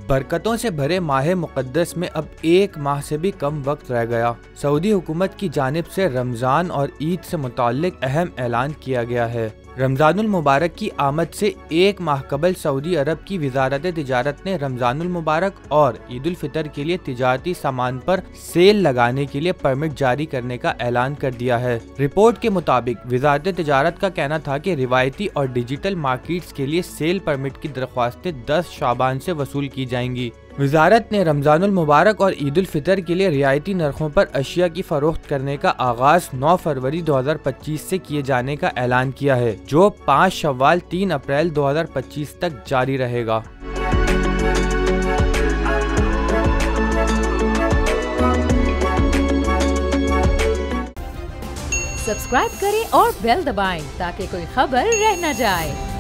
बरकतों से भरे माह मुक़द्दस में अब एक माह से भी कम वक्त रह गया। सऊदी हुकूमत की जानिब से रमज़ान और ईद से मुताल्लिक अहम ऐलान किया गया है। रमज़ानुल मुबारक की आमद से एक माह कबल सऊदी अरब की वज़ारत तिजारत ने रमज़ानुल मुबारक और ईद उल फितर के लिए तिजारती सामान पर सेल लगाने के लिए परमिट जारी करने का ऐलान कर दिया है। रिपोर्ट के मुताबिक वज़ारत तिजारत का कहना था कि रिवायती और डिजिटल मार्केट्स के लिए सेल परमिट की दरख्वास्तें 10 शाबान से वसूल की जाएंगी। वज़ारत ने रमज़ानुल मुबारक और ईद उल फितर के लिए रियायती नरखों पर अशिया की फरोख्त करने का आगाज 9 फरवरी 2025 से किए जाने का ऐलान किया है, जो 5 शव्वाल 3 अप्रैल 2025 तक जारी रहेगा। सब्सक्राइब करें और बेल दबाएं ताकि कोई खबर रह न जाए।